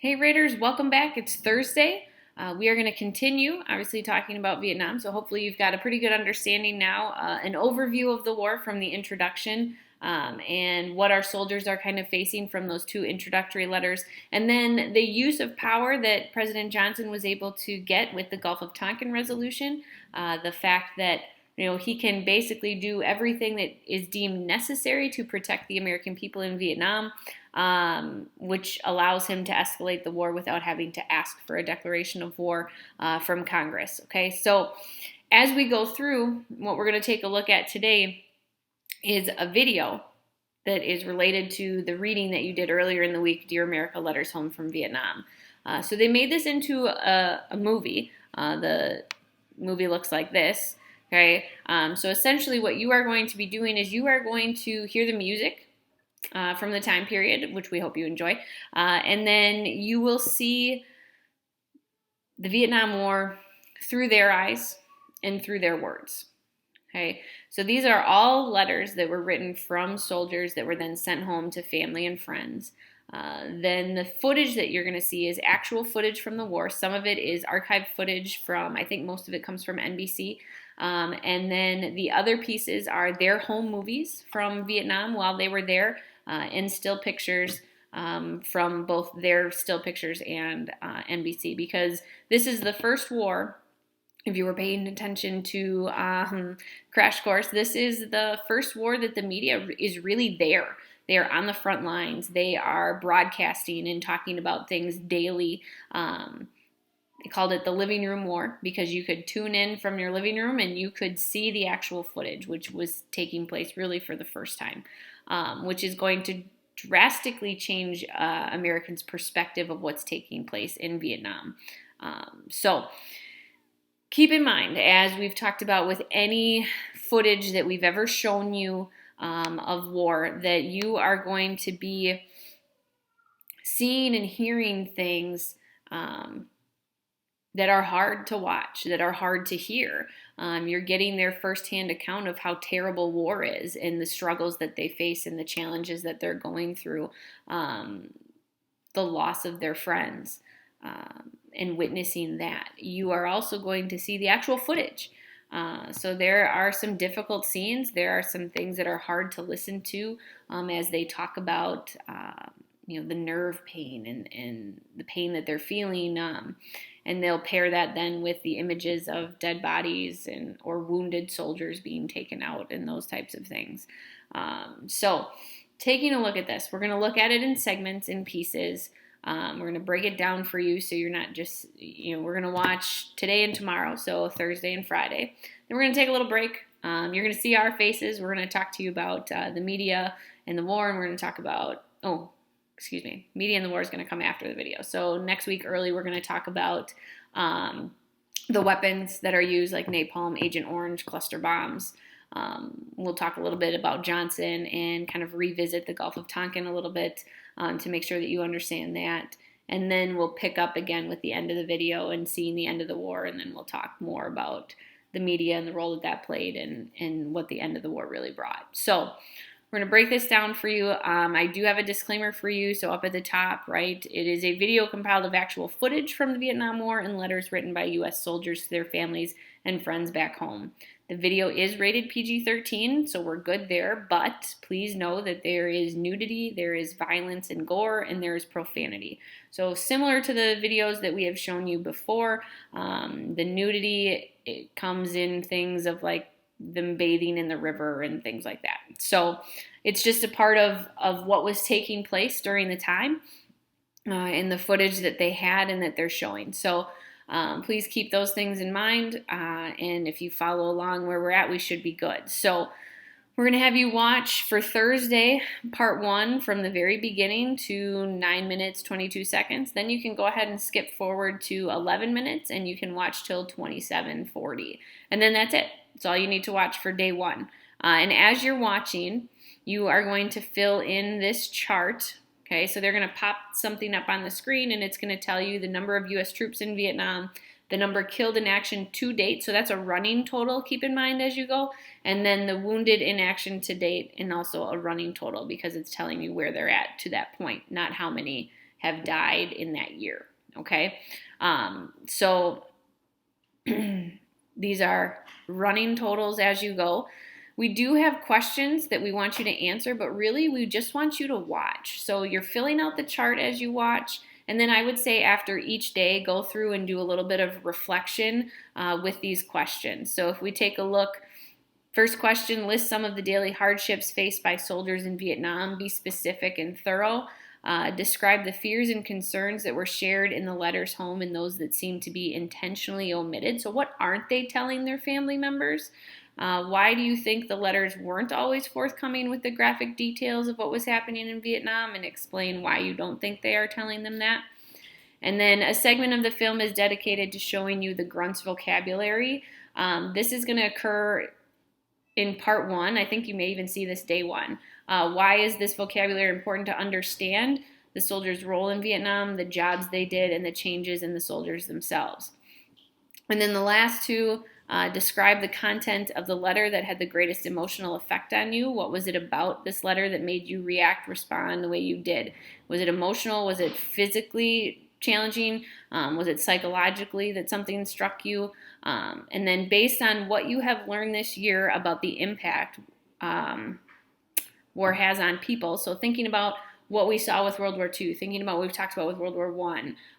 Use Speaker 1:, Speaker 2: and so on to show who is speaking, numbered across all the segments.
Speaker 1: Hey Raiders, welcome back. It's Thursday. We are going to continue, obviously, talking about Vietnam. So hopefully you've got a pretty good understanding now, an overview of the war from the introduction, and what our soldiers are kind of facing from those two introductory letters. And then the use of power that President Johnson was able to get with the Gulf of Tonkin resolution, the fact that he can basically do everything that is deemed necessary to protect the American people in Vietnam, which allows him to escalate the war without having to ask for a declaration of war from Congress. Okay, so as we go through, what we're going to take a look at today is a video that is related to the reading that you did earlier in the week, Dear America, Letters Home from Vietnam. So they made this into a movie. The movie looks like this. Okay, so essentially what you are going to be doing is you are going to hear the music from the time period, which we hope you enjoy, and then you will see the Vietnam War through their eyes and through their words. Okay, so these are all letters that were written from soldiers that were then sent home to family and friends. Then the footage that you're going to see is actual footage from the war. Some of it is archived footage from, I think most of it comes from NBC. And then the other pieces are their home movies from Vietnam while they were there, and still pictures from both their still pictures and NBC, because this is the first war. If you were paying attention to Crash Course, this is the first war that the media is really there. They are on the front lines. They are broadcasting and talking about things daily. They called it the living room war because you could tune in from your living room and you could see the actual footage, which was taking place really for the first time, which is going to drastically change Americans' perspective of what's taking place in Vietnam. So keep in mind, as we've talked about with any footage that we've ever shown you of war, that you are going to be seeing and hearing things that are hard to watch, that are hard to hear. You're getting their firsthand account of how terrible war is and the struggles that they face and the challenges that they're going through, the loss of their friends, and witnessing that. You are also going to see the actual footage. So there are some difficult scenes. There are some things that are hard to listen to as they talk about the nerve pain and the pain that they're feeling. And they'll pair that then with the images of dead bodies or wounded soldiers being taken out and those types of things. So taking a look at this, we're going to look at it in segments, in pieces. We're going to break it down for you so you're not just, we're going to watch today and tomorrow, so Thursday and Friday. Then we're going to take a little break. You're going to see our faces. We're going to talk to you about the media and the war, and we're going to talk about, media and the war is going to come after the video. So next week early, we're going to talk about the weapons that are used, like napalm, Agent Orange, cluster bombs. We'll talk a little bit about Johnson and kind of revisit the Gulf of Tonkin a little bit to make sure that you understand that. And then we'll pick up again with the end of the video and seeing the end of the war, and then we'll talk more about the media and the role that played and what the end of the war really brought. So we're going to break this down for you. I do have a disclaimer for you. So up at the top, right, it is a video compiled of actual footage from the Vietnam War and letters written by U.S. soldiers to their families and friends back home. The video is rated PG-13, so we're good there, but please know that there is nudity, there is violence and gore, and there is profanity. So similar to the videos that we have shown you before, the nudity, it comes in things of like them bathing in the river and things like that. So it's just a part of what was taking place during the time in the footage that they had and that they're showing. So please keep those things in mind, and if you follow along where we're at, we should be good. So we're going to have you watch for Thursday, part 1 from the very beginning to 9 minutes, 22 seconds. Then you can go ahead and skip forward to 11 minutes, and you can watch till 27:40. And then that's it. That's all you need to watch for day 1. And as you're watching, you are going to fill in this chart. Okay, so they're going to pop something up on the screen, and it's going to tell you the number of U.S. troops in Vietnam, the number killed in action to date, so that's a running total, keep in mind as you go, and then the wounded in action to date, and also a running total because it's telling you where they're at to that point, not how many have died in that year. Okay, so these are running totals as you go. We do have questions that we want you to answer, but really we just want you to watch. So you're filling out the chart as you watch. And then I would say after each day, go through and do a little bit of reflection with these questions. So if we take a look, first question, list some of the daily hardships faced by soldiers in Vietnam. Be specific and thorough. Describe the fears and concerns that were shared in the letters home and those that seem to be intentionally omitted. So what aren't they telling their family members? Why do you think the letters weren't always forthcoming with the graphic details of what was happening in Vietnam, and explain why you don't think they are telling them that? And then a segment of the film is dedicated to showing you the grunts vocabulary. This is going to occur in part 1. I think you may even see this day 1. Why is this vocabulary important to understand? The soldiers' role in Vietnam, the jobs they did, and the changes in the soldiers themselves. And then the last 2, describe the content of the letter that had the greatest emotional effect on you. What was it about this letter that made you react, respond the way you did? Was it emotional? Was it physically challenging? Was it psychologically that something struck you? And then based on what you have learned this year about the impact war has on people, so thinking about what we saw with World War II, thinking about what we've talked about with World War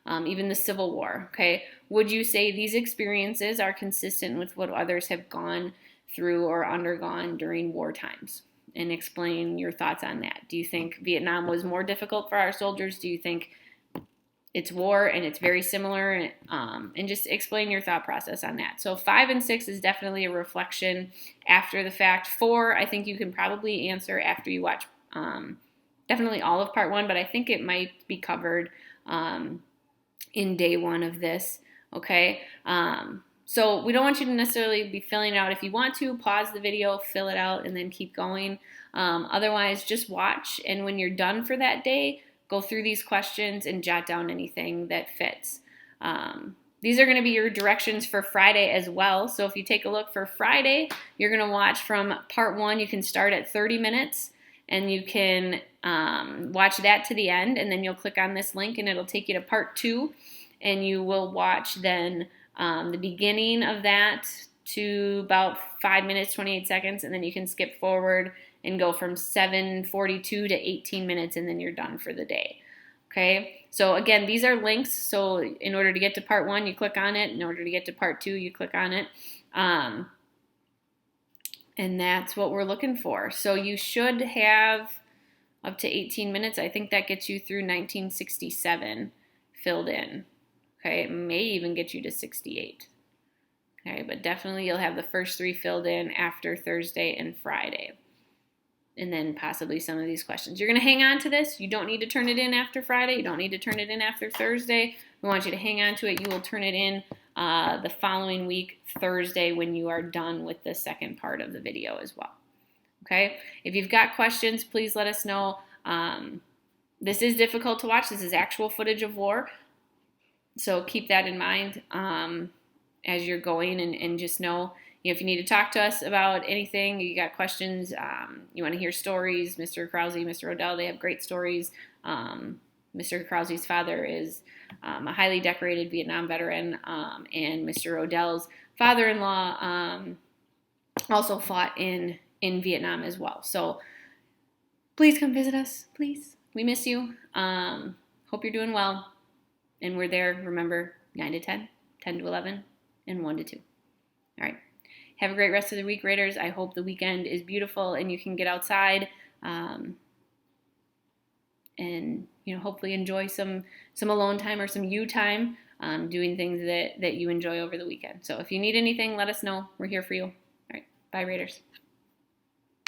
Speaker 1: I, even the Civil War, okay? Would you say these experiences are consistent with what others have gone through or undergone during war times? And explain your thoughts on that. Do you think Vietnam was more difficult for our soldiers? Do you think it's war and it's very similar? And just explain your thought process on that. So 5 and 6 is definitely a reflection after the fact. 4, I think you can probably answer after you watch definitely all of part 1, but I think it might be covered in day 1 of this, okay? So we don't want you to necessarily be filling it out. If you want to, pause the video, fill it out, and then keep going. Otherwise, just watch, and when you're done for that day, go through these questions and jot down anything that fits. These are going to be your directions for Friday as well. So if you take a look for Friday, you're going to watch from part 1. You can start at 30 minutes. And you can watch that to the end, and then you'll click on this link, and it'll take you to part 2, and you will watch then the beginning of that to about 5 minutes, 28 seconds, and then you can skip forward and go from 7:42 to 18 minutes, and then you're done for the day. Okay, so again, these are links. So in order to get to part 1, you click on it. In order to get to part 2, you click on it. And that's what we're looking for. So you should have up to 18 minutes. I think that gets you through 1967 filled in. Okay, it may even get you to 68. Okay, but definitely you'll have the first 3 filled in after Thursday and Friday. And then possibly some of these questions. You're going to hang on to this. You don't need to turn it in after Friday. You don't need to turn it in after Thursday. We want you to hang on to it. You will turn it in the following week, Thursday, when you are done with the second part of the video as well. Okay? If you've got questions, please let us know. This is difficult to watch. This is actual footage of war. So keep that in mind as you're going, and just know, if you need to talk to us about anything, you got questions, you want to hear stories, Mr. Krause, Mr. Odell, they have great stories. Mr. Krause's father is a highly decorated Vietnam veteran, and Mr. Odell's father-in-law also fought in Vietnam as well. So please come visit us, please. We miss you. Hope you're doing well. And we're there, remember, 9 to 10, 10 to 11, and 1 to 2. All right. Have a great rest of the week, Raiders. I hope the weekend is beautiful and you can get outside and hopefully enjoy some alone time or some you time doing things that you enjoy over the weekend. So if you need anything, let us know. We're here for you. All right. Bye, Raiders.